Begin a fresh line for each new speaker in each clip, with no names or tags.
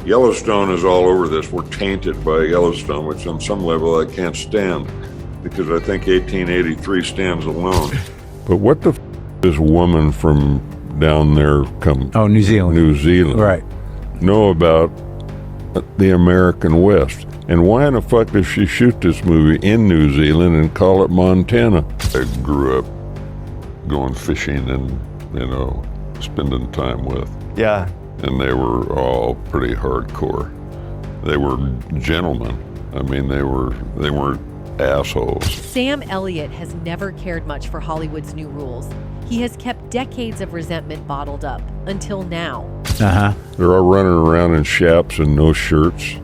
Yellowstone is all over this. We're tainted by Yellowstone, which on some level I can't stand, because I think 1883 stands alone. But what the this woman from down there
New Zealand.
New Zealand.
Right.
Know about the American West? And why in the fuck does she shoot this movie in New Zealand and call it Montana? I grew up going fishing and, spending time with.
Yeah.
And they were all pretty hardcore. They were gentlemen. I mean, they weren't assholes.
Sam Elliott has never cared much for Hollywood's new rules. He has kept decades of resentment bottled up, until now.
Uh-huh.
They're all running around in chaps and no shirts.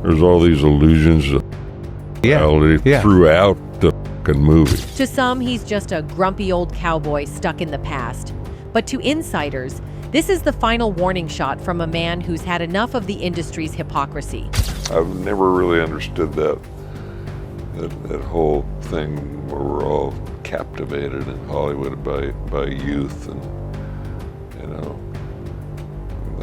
There's all these illusions of reality throughout the fucking movie.
To some, he's just a grumpy old cowboy stuck in the past. But to insiders, this is the final warning shot from a man who's had enough of the industry's hypocrisy.
I've never really understood that whole thing where we're all captivated in Hollywood by youth, and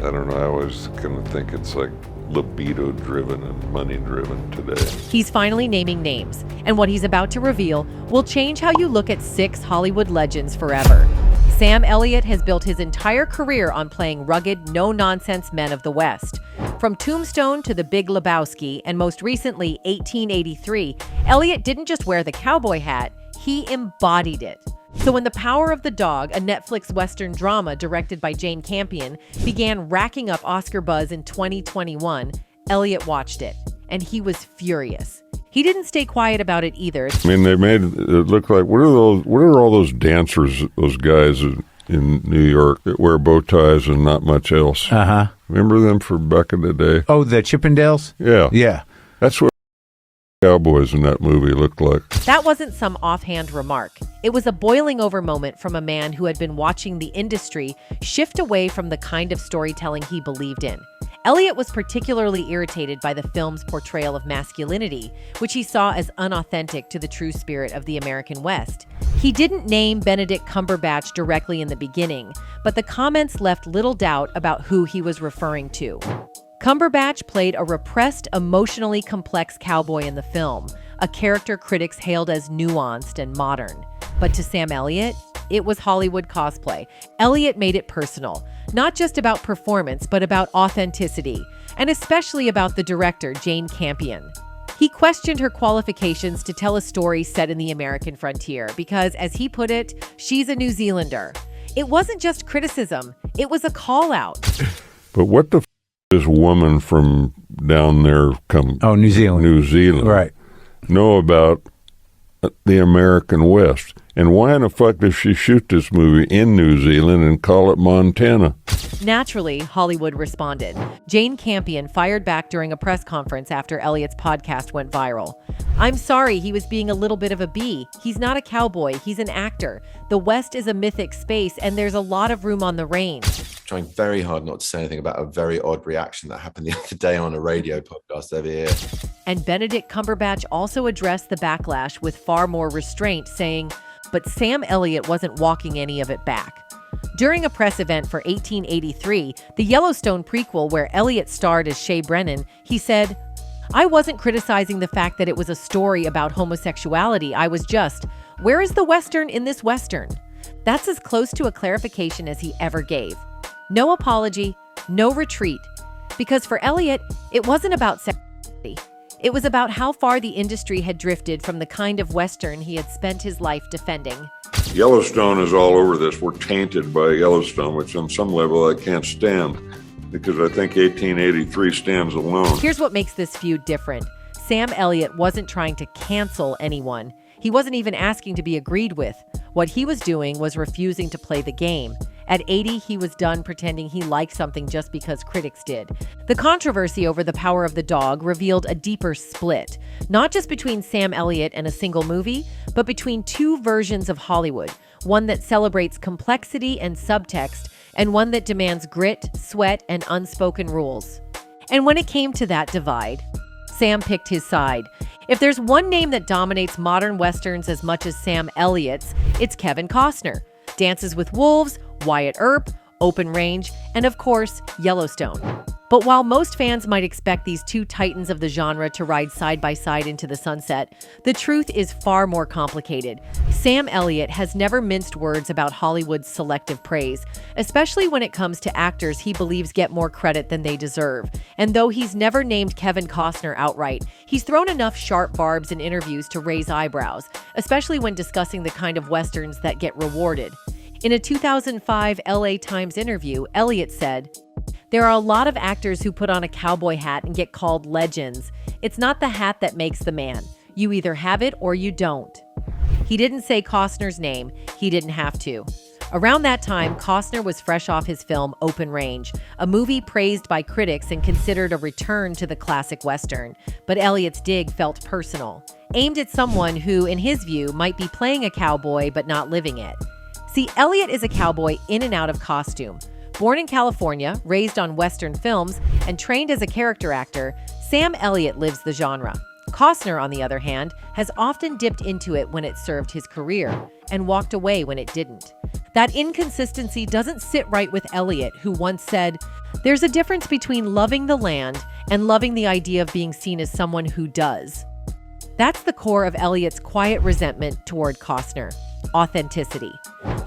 I don't know, I always kind of think it's like libido driven and money driven today.
He's finally naming names, and what he's about to reveal will change how you look at 6 Hollywood legends forever. Sam Elliott has built his entire career on playing rugged, no-nonsense men of the West. From Tombstone to The Big Lebowski, and most recently 1883, Elliott didn't just wear the cowboy hat, he embodied it. So when The Power of the Dog, a Netflix Western drama directed by Jane Campion, began racking up Oscar buzz in 2021, Elliott watched it, and he was furious. He didn't stay quiet about it either.
I mean, they made it look like, what are all those dancers, those guys in New York that wear bow ties and not much else?
Uh-huh.
Remember them from back in the day?
Oh, the Chippendales?
Yeah.
Yeah.
That's what cowboys in that movie looked like.
That wasn't some offhand remark. It was a boiling over moment from a man who had been watching the industry shift away from the kind of storytelling he believed in. Elliott was particularly irritated by the film's portrayal of masculinity, which he saw as unauthentic to the true spirit of the American West. He didn't name Benedict Cumberbatch directly in the beginning, but the comments left little doubt about who he was referring to. Cumberbatch played a repressed, emotionally complex cowboy in the film, a character critics hailed as nuanced and modern. But to Sam Elliott, it was Hollywood cosplay. Elliott made it personal, not just about performance, but about authenticity, and especially about the director, Jane Campion. He questioned her qualifications to tell a story set in the American frontier because, as he put it, she's a New Zealander. It wasn't just criticism, it was a call-out.
But what the this woman from down there
New Zealand.
New Zealand.
Right.
Know about the American West? And why in the fuck does she shoot this movie in New Zealand and call it Montana?
Naturally, Hollywood responded. Jane Campion fired back during a press conference after Elliott's podcast went viral. "I'm sorry, he was being a little bit of a bee. He's not a cowboy, he's an actor. The West is a mythic space, and there's a lot of room on the range."
Trying very hard not to say anything about a very odd reaction that happened the other day on a radio podcast over here.
And Benedict Cumberbatch also addressed the backlash with far more restraint, saying, but Sam Elliott wasn't walking any of it back. During a press event for 1883, the Yellowstone prequel where Elliott starred as Shea Brennan, he said, "I wasn't criticizing the fact that it was a story about homosexuality. I was just, where is the Western in this Western?" That's as close to a clarification as he ever gave. No apology, no retreat. Because for Elliott, it wasn't about sexuality. It was about how far the industry had drifted from the kind of Western he had spent his life defending.
Yellowstone is all over this. We're tainted by Yellowstone, which on some level I can't stand, because I think 1883 stands alone.
Here's what makes this feud different. Sam Elliott wasn't trying to cancel anyone. He wasn't even asking to be agreed with. What he was doing was refusing to play the game. At 80, he was done pretending he liked something just because critics did. The controversy over The Power of the Dog revealed a deeper split, not just between Sam Elliott and a single movie, but between two versions of Hollywood, one that celebrates complexity and subtext, and one that demands grit, sweat, and unspoken rules. And when it came to that divide, Sam picked his side. If there's one name that dominates modern Westerns as much as Sam Elliott's, it's Kevin Costner. Dances with Wolves, Wyatt Earp, Open Range, and of course, Yellowstone. But while most fans might expect these two titans of the genre to ride side by side into the sunset, the truth is far more complicated. Sam Elliott has never minced words about Hollywood's selective praise, especially when it comes to actors he believes get more credit than they deserve. And though he's never named Kevin Costner outright, he's thrown enough sharp barbs in interviews to raise eyebrows, especially when discussing the kind of westerns that get rewarded. In a 2005 LA Times interview, Elliott said, "There are a lot of actors who put on a cowboy hat and get called legends. It's not the hat that makes the man. You either have it or you don't." He didn't say Costner's name. He didn't have to. Around that time, Costner was fresh off his film Open Range, a movie praised by critics and considered a return to the classic Western. But Elliott's dig felt personal, aimed at someone who, in his view, might be playing a cowboy but not living it. See, Elliott is a cowboy in and out of costume. Born in California, raised on Western films, and trained as a character actor, Sam Elliott lives the genre. Costner, on the other hand, has often dipped into it when it served his career and walked away when it didn't. That inconsistency doesn't sit right with Elliott, who once said, "There's a difference between loving the land and loving the idea of being seen as someone who does." That's the core of Elliott's quiet resentment toward Costner: authenticity.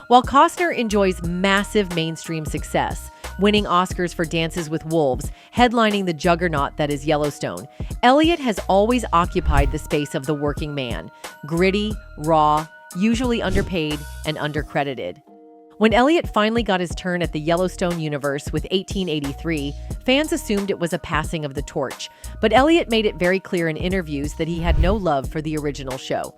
While Costner enjoys massive mainstream success, winning Oscars for Dances with Wolves, headlining the juggernaut that is Yellowstone, Elliott has always occupied the space of the working man, gritty, raw, usually underpaid and undercredited. When Elliott finally got his turn at the Yellowstone universe with 1883, fans assumed it was a passing of the torch, but Elliott made it very clear in interviews that he had no love for the original show.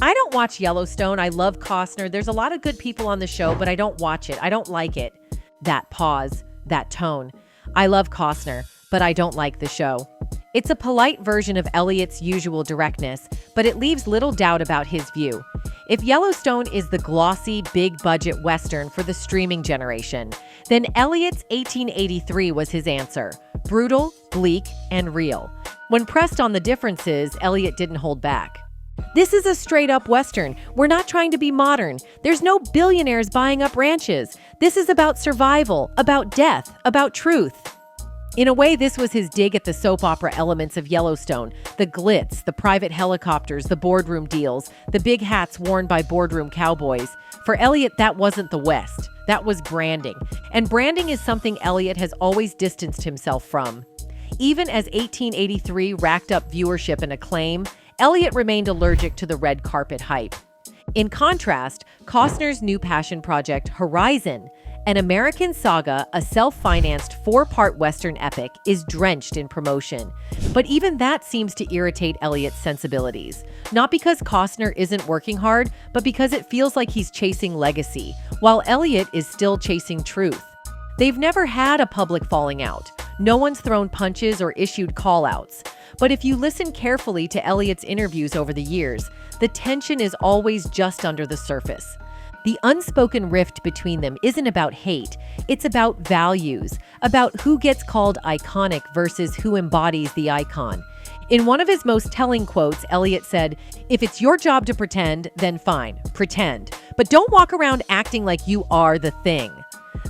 "I don't watch Yellowstone. I love Costner. There's a lot of good people on the show, but I don't watch it. I don't like it." That pause, that tone. "I love Costner, but I don't like the show." It's a polite version of Elliott's usual directness, but it leaves little doubt about his view. If Yellowstone is the glossy, big-budget Western for the streaming generation, then Elliott's 1883 was his answer: brutal, bleak, and real. When pressed on the differences, Elliott didn't hold back. "This is a straight-up Western. We're not trying to be modern. There's no billionaires buying up ranches. This is about survival, about death, about truth." In a way, this was his dig at the soap opera elements of Yellowstone: the glitz, the private helicopters, the boardroom deals, the big hats worn by boardroom cowboys. For Elliott, that wasn't the West. That was branding. And branding is something Elliott has always distanced himself from. Even as 1883 racked up viewership and acclaim, Elliott remained allergic to the red carpet hype. In contrast, Costner's new passion project, Horizon, an American saga, a self-financed 4-part Western epic, is drenched in promotion. But even that seems to irritate Elliott's sensibilities. Not because Costner isn't working hard, but because it feels like he's chasing legacy, while Elliott is still chasing truth. They've never had a public falling out. No one's thrown punches or issued call-outs. But if you listen carefully to Elliott's interviews over the years, the tension is always just under the surface. The unspoken rift between them isn't about hate, it's about values, about who gets called iconic versus who embodies the icon. In one of his most telling quotes, Elliott said, "If it's your job to pretend, then fine, pretend. But don't walk around acting like you are the thing."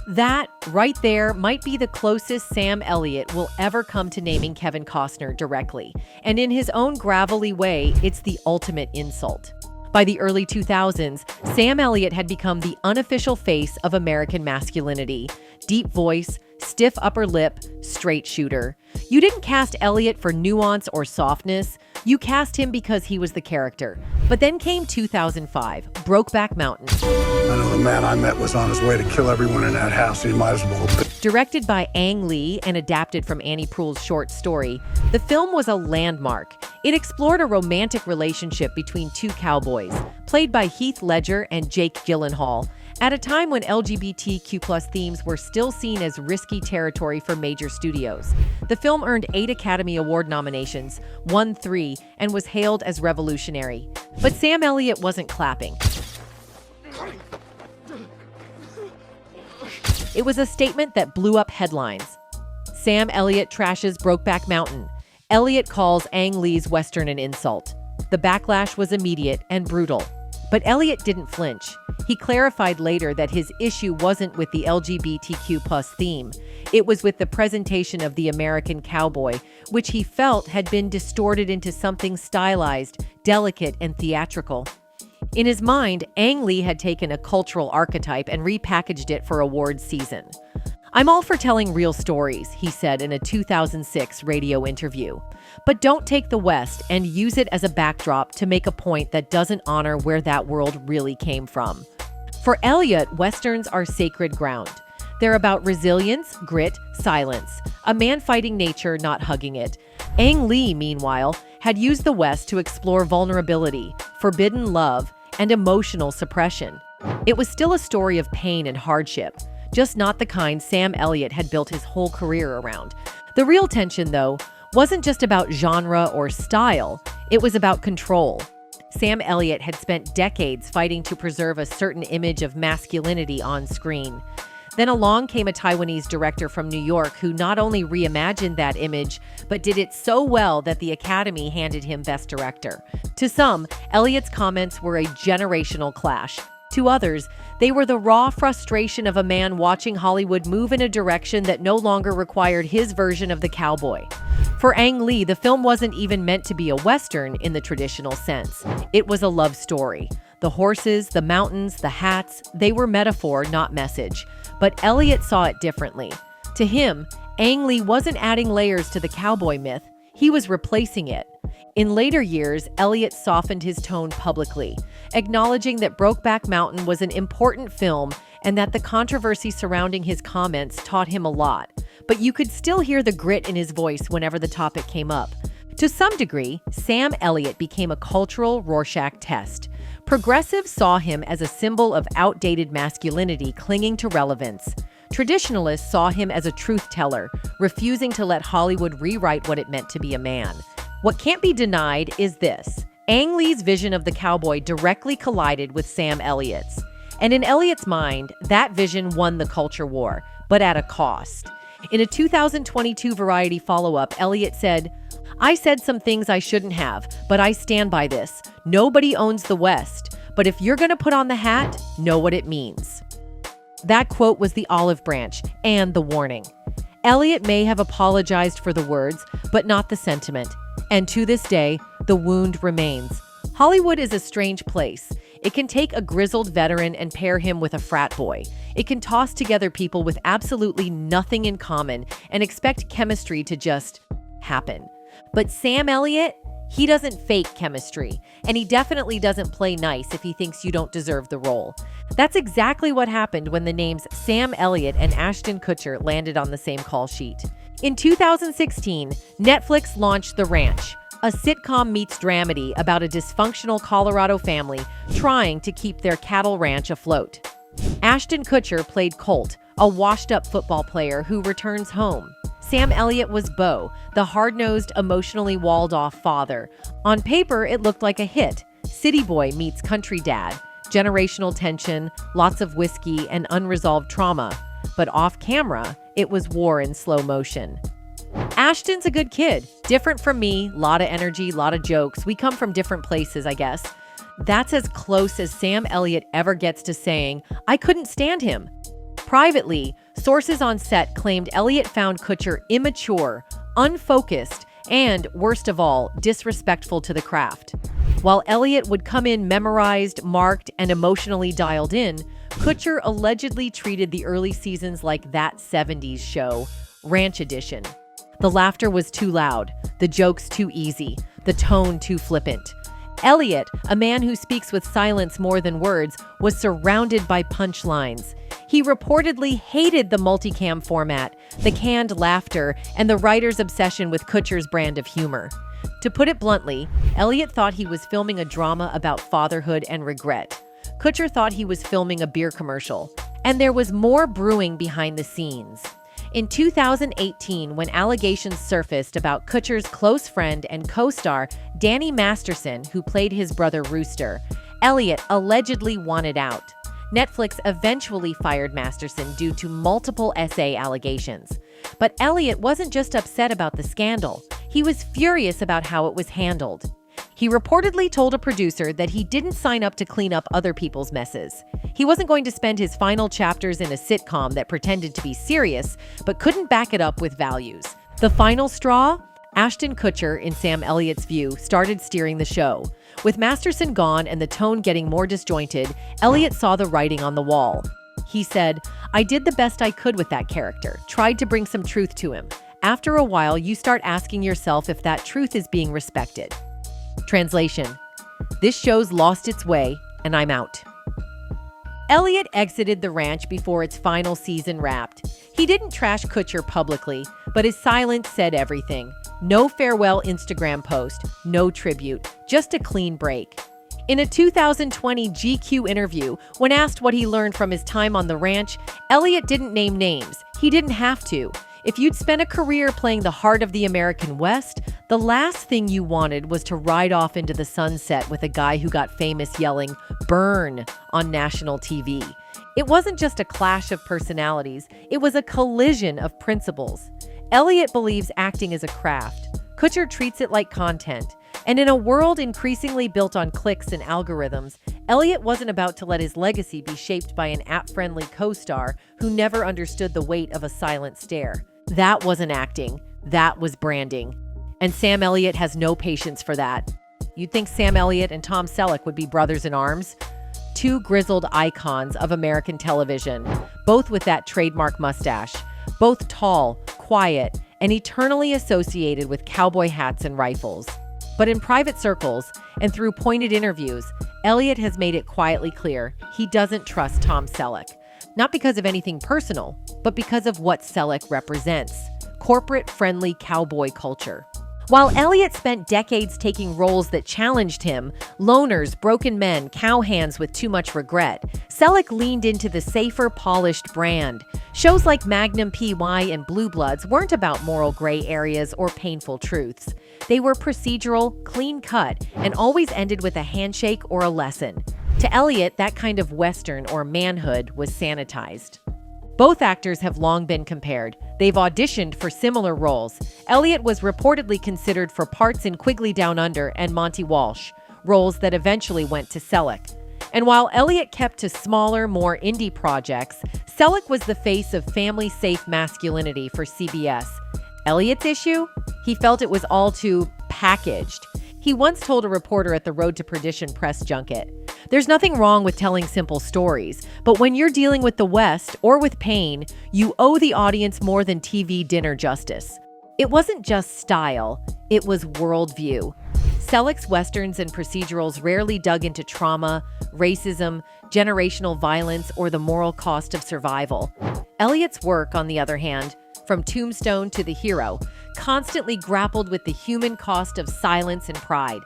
That, right there, might be the closest Sam Elliott will ever come to naming Kevin Costner directly. And in his own gravelly way, it's the ultimate insult. By the early 2000s, Sam Elliott had become the unofficial face of American masculinity. Deep voice, stiff upper lip, straight shooter. You didn't cast Elliott for nuance or softness. You cast him because he was the character. But then came 2005, Brokeback Mountain.
"I know the man I met was on his way to kill everyone in that house. He might as well."
Directed by Ang Lee and adapted from Annie Proulx's short story, the film was a landmark. It explored a romantic relationship between two cowboys, played by Heath Ledger and Jake Gyllenhaal, at a time when LGBTQ+ themes were still seen as risky territory for major studios. The film earned 8 Academy Award nominations, won 3, and was hailed as revolutionary. But Sam Elliott wasn't clapping. It was a statement that blew up headlines. Sam Elliott trashes Brokeback Mountain. Elliott calls Ang Lee's Western an insult. The backlash was immediate and brutal. But Elliot didn't flinch. He clarified later that his issue wasn't with the LGBTQ+ theme. It was with the presentation of the American cowboy, which he felt had been distorted into something stylized, delicate, and theatrical. In his mind, Ang Lee had taken a cultural archetype and repackaged it for awards season. "I'm all for telling real stories," he said in a 2006 radio interview. "But don't take the West and use it as a backdrop to make a point that doesn't honor where that world really came from." For Elliot, Westerns are sacred ground. They're about resilience, grit, silence, a man fighting nature, not hugging it. Ang Lee, meanwhile, had used the West to explore vulnerability, forbidden love, and emotional suppression. It was still a story of pain and hardship, just not the kind Sam Elliott had built his whole career around. The real tension, though, wasn't just about genre or style, it was about control. Sam Elliott had spent decades fighting to preserve a certain image of masculinity on screen. Then along came a Taiwanese director from New York who not only reimagined that image, but did it so well that the Academy handed him Best Director. To some, Elliott's comments were a generational clash. To others, they were the raw frustration of a man watching Hollywood move in a direction that no longer required his version of the cowboy. For Ang Lee, the film wasn't even meant to be a Western in the traditional sense. It was a love story. The horses, the mountains, the hats, they were metaphor, not message. But Elliot saw it differently. To him, Ang Lee wasn't adding layers to the cowboy myth, he was replacing it. In later years, Elliot softened his tone publicly, acknowledging that Brokeback Mountain was an important film and that the controversy surrounding his comments taught him a lot. But you could still hear the grit in his voice whenever the topic came up. To some degree, Sam Elliott became a cultural Rorschach test. Progressives saw him as a symbol of outdated masculinity clinging to relevance. Traditionalists saw him as a truth teller, refusing to let Hollywood rewrite what it meant to be a man. What can't be denied is this: Ang Lee's vision of the cowboy directly collided with Sam Elliott's. And in Elliott's mind, that vision won the culture war, but at a cost. In a 2022 Variety follow-up, Elliott said, "I said some things I shouldn't have, but I stand by this. Nobody owns the West, but if you're gonna put on the hat, know what it means." That quote was the olive branch and the warning. Elliott may have apologized for the words, but not the sentiment. And to this day, the wound remains. Hollywood is a strange place. It can take a grizzled veteran and pair him with a frat boy. It can toss together people with absolutely nothing in common and expect chemistry to just happen. But Sam Elliott, he doesn't fake chemistry, and he definitely doesn't play nice if he thinks you don't deserve the role. That's exactly what happened when the names Sam Elliott and Ashton Kutcher landed on the same call sheet. In 2016, Netflix launched The Ranch, a sitcom meets dramedy about a dysfunctional Colorado family trying to keep their cattle ranch afloat. Ashton Kutcher played Colt, a washed-up football player who returns home. Sam Elliott was Bo, the hard-nosed, emotionally walled-off father. On paper, it looked like a hit. City boy meets country dad. Generational tension, lots of whiskey, and unresolved trauma. But off-camera, it was war in slow motion. Ashton's a good kid. Different from me, lot of energy, lot of jokes. We come from different places, I guess. That's as close as Sam Elliott ever gets to saying, "I couldn't stand him." Privately, sources on set claimed Elliott found Kutcher immature, unfocused, and, worst of all, disrespectful to the craft. While Elliott would come in memorized, marked, and emotionally dialed in, Kutcher allegedly treated the early seasons like That 70s Show, Ranch Edition. The laughter was too loud, the jokes too easy, the tone too flippant. Elliott, a man who speaks with silence more than words, was surrounded by punchlines. He reportedly hated the multicam format, the canned laughter, and the writer's obsession with Kutcher's brand of humor. To put it bluntly, Elliott thought he was filming a drama about fatherhood and regret. Kutcher thought he was filming a beer commercial. And there was more brewing behind the scenes. In 2018, when allegations surfaced about Kutcher's close friend and co-star Danny Masterson, who played his brother Rooster, Elliott allegedly wanted out. Netflix eventually fired Masterson due to multiple SA allegations. But Elliott wasn't just upset about the scandal. He was furious about how it was handled. He reportedly told a producer that he didn't sign up to clean up other people's messes. He wasn't going to spend his final chapters in a sitcom that pretended to be serious, but couldn't back it up with values. The final straw? Ashton Kutcher, in Sam Elliott's view, started steering the show. With Masterson gone and the tone getting more disjointed, Elliott saw the writing on the wall. He said, "I did the best I could with that character, tried to bring some truth to him. After a while, you start asking yourself if that truth is being respected." Translation: this show's lost its way, and I'm out. Elliott exited the ranch before its final season wrapped. He didn't trash Kutcher publicly, but his silence said everything. No farewell Instagram post, no tribute, just a clean break. In a 2020 GQ interview, when asked what he learned from his time on the ranch, Elliott didn't name names. He didn't have to. If you'd spent a career playing the heart of the American West, the last thing you wanted was to ride off into the sunset with a guy who got famous yelling, "Burn," on national TV. It wasn't just a clash of personalities, it was a collision of principles. Elliott believes acting is a craft. Kutcher treats it like content. And in a world increasingly built on clicks and algorithms, Elliott wasn't about to let his legacy be shaped by an app-friendly co-star who never understood the weight of a silent stare. That wasn't acting, that was branding. And Sam Elliott has no patience for that. You'd think Sam Elliott and Tom Selleck would be brothers in arms. Two grizzled icons of American television, both with that trademark mustache, both tall, quiet, and eternally associated with cowboy hats and rifles. But in private circles and through pointed interviews, Elliott has made it quietly clear he doesn't trust Tom Selleck. Not because of anything personal, but because of what Selleck represents: corporate-friendly cowboy culture. While Elliott spent decades taking roles that challenged him, loners, broken men, cowhands with too much regret, Selleck leaned into the safer, polished brand. Shows like Magnum PY and Blue Bloods weren't about moral gray areas or painful truths. They were procedural, clean-cut, and always ended with a handshake or a lesson. To Elliott, that kind of Western or manhood was sanitized. Both actors have long been compared. They've auditioned for similar roles. Elliott was reportedly considered for parts in Quigley Down Under and Monty Walsh, roles that eventually went to Selleck. And while Elliott kept to smaller, more indie projects, Selleck was the face of family-safe masculinity for CBS. Elliott's issue? He felt it was all too packaged. He once told a reporter at the Road to Perdition press junket, "There's nothing wrong with telling simple stories, but when you're dealing with the West or with pain, you owe the audience more than TV dinner justice." It wasn't just style, it was worldview. Selleck's westerns and procedurals rarely dug into trauma, racism, generational violence, or the moral cost of survival. Elliott's work, on the other hand, from Tombstone to The Hero, constantly grappled with the human cost of silence and pride.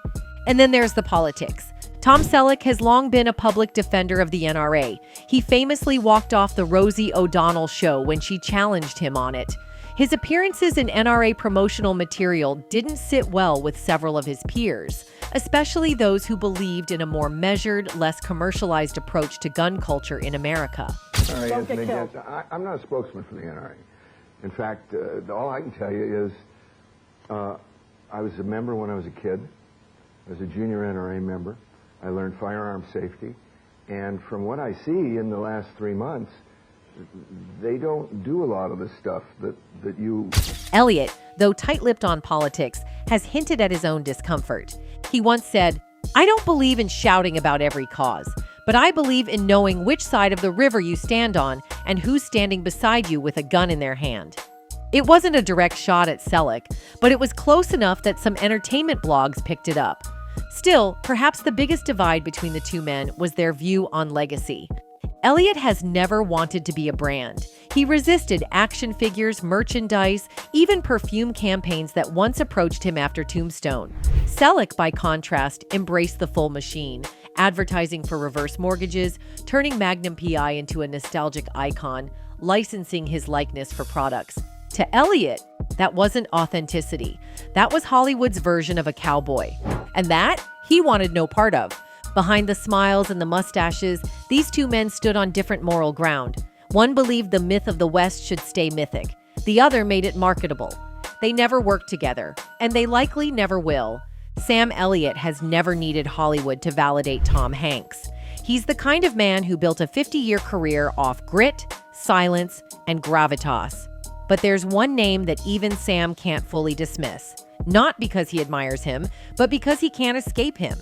And then there's the politics. Tom Selleck has long been a public defender of the NRA. He famously walked off the Rosie O'Donnell show when she challenged him on it. His appearances in NRA promotional material didn't sit well with several of his peers, especially those who believed in a more measured, less commercialized approach to gun culture in America.
Sorry, Anthony, I'm not a spokesman for the NRA. In fact, all I can tell you is I was a member when I was a kid. I was a junior NRA member. I learned firearm safety. And from what I see in the last 3 months, they don't do a lot of the stuff that you...
Elliott, though tight-lipped on politics, has hinted at his own discomfort. He once said, "I don't believe in shouting about every cause, but I believe in knowing which side of the river you stand on and who's standing beside you with a gun in their hand." It wasn't a direct shot at Selleck, but it was close enough that some entertainment blogs picked it up. Still, perhaps the biggest divide between the two men was their view on legacy. Elliott has never wanted to be a brand. He resisted action figures, merchandise, even perfume campaigns that once approached him after Tombstone. Selleck, by contrast, embraced the full machine, advertising for reverse mortgages, turning Magnum PI into a nostalgic icon, licensing his likeness for products. To Elliott, that wasn't authenticity. That was Hollywood's version of a cowboy. And that, he wanted no part of. Behind the smiles and the mustaches, these two men stood on different moral ground. One believed the myth of the West should stay mythic. The other made it marketable. They never worked together, and they likely never will. Sam Elliott has never needed Hollywood to validate Tom Hanks. He's the kind of man who built a 50-year career off grit, silence, and gravitas. But there's one name that even Sam can't fully dismiss. Not because he admires him, but because he can't escape him.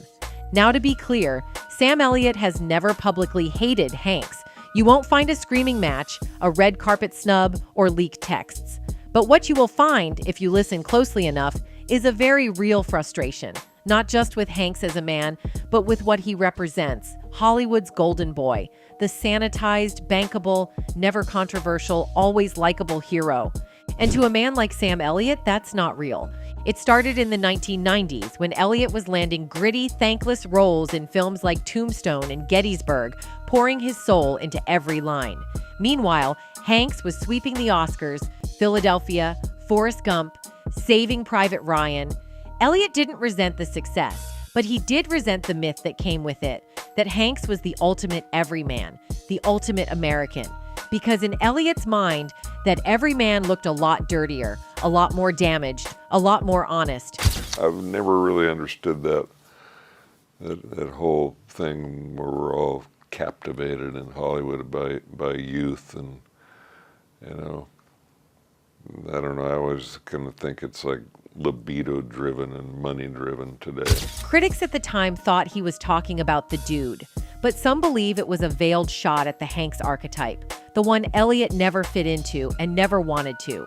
Now, to be clear, Sam Elliott has never publicly hated Hanks. You won't find a screaming match, a red carpet snub, or leaked texts. But what you will find, if you listen closely enough, is a very real frustration, not just with Hanks as a man, but with what he represents, Hollywood's golden boy, the sanitized, bankable, never controversial, always likable hero. And to a man like Sam Elliott, that's not real. It started in the 1990s when Elliott was landing gritty, thankless roles in films like Tombstone and Gettysburg, pouring his soul into every line. Meanwhile, Hanks was sweeping the Oscars, Philadelphia, Forrest Gump, Saving Private Ryan. Elliott didn't resent the success, but he did resent the myth that came with it, that Hanks was the ultimate everyman, the ultimate American. Because in Elliott's mind, that every man looked a lot dirtier, a lot more damaged, a lot more honest.
I've never really understood that whole thing where we're all captivated in Hollywood by youth, and you know, I don't know, I always kind of think it's like libido driven and money driven today.
Critics at the time thought he was talking about the dude, but some believe it was a veiled shot at the Hanks archetype, the one Elliott never fit into and never wanted to.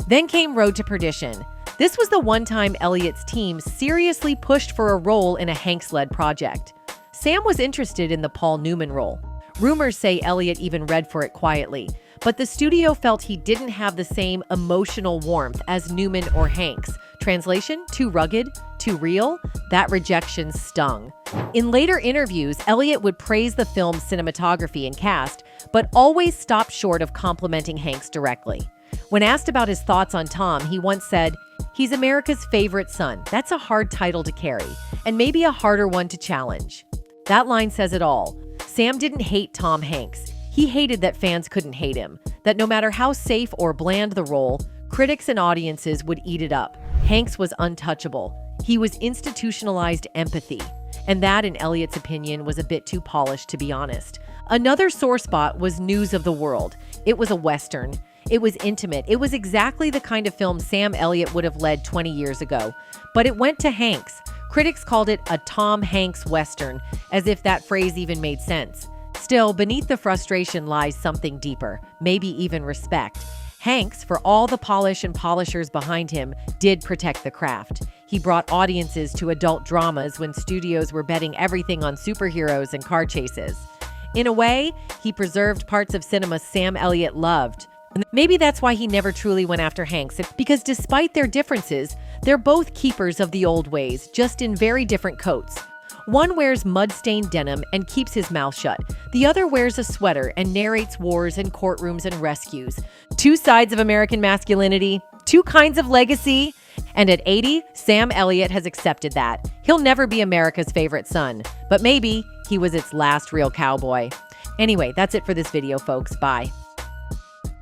Then came Road to Perdition. This was the one time Elliott's team seriously pushed for a role in a Hanks-led project. Sam was interested in the Paul Newman role. Rumors say Elliott even read for it quietly, but the studio felt he didn't have the same emotional warmth as Newman or Hanks. Translation? Too rugged? Too real? That rejection stung. In later interviews, Elliott would praise the film's cinematography and cast, but always stopped short of complimenting Hanks directly. When asked about his thoughts on Tom, he once said, "He's America's favorite son. That's a hard title to carry, and maybe a harder one to challenge." That line says it all. Sam didn't hate Tom Hanks. He hated that fans couldn't hate him, that no matter how safe or bland the role, critics and audiences would eat it up. Hanks was untouchable. He was institutionalized empathy. And that, in Elliott's opinion, was a bit too polished, to be honest. Another sore spot was News of the World. It was a Western. It was intimate. It was exactly the kind of film Sam Elliott would have led 20 years ago. But it went to Hanks. Critics called it a Tom Hanks Western, as if that phrase even made sense. Still, beneath the frustration lies something deeper, maybe even respect. Hanks, for all the polish and polishers behind him, did protect the craft. He brought audiences to adult dramas when studios were betting everything on superheroes and car chases. In a way, he preserved parts of cinema Sam Elliott loved. And maybe that's why he never truly went after Hanks, because despite their differences, they're both keepers of the old ways, just in very different coats. One wears mud-stained denim and keeps his mouth shut. The other wears a sweater and narrates wars and courtrooms and rescues. Two sides of American masculinity, two kinds of legacy. And at 80, Sam Elliott has accepted that. He'll never be America's favorite son, but maybe he was its last real cowboy. Anyway, that's it for this video, folks. Bye.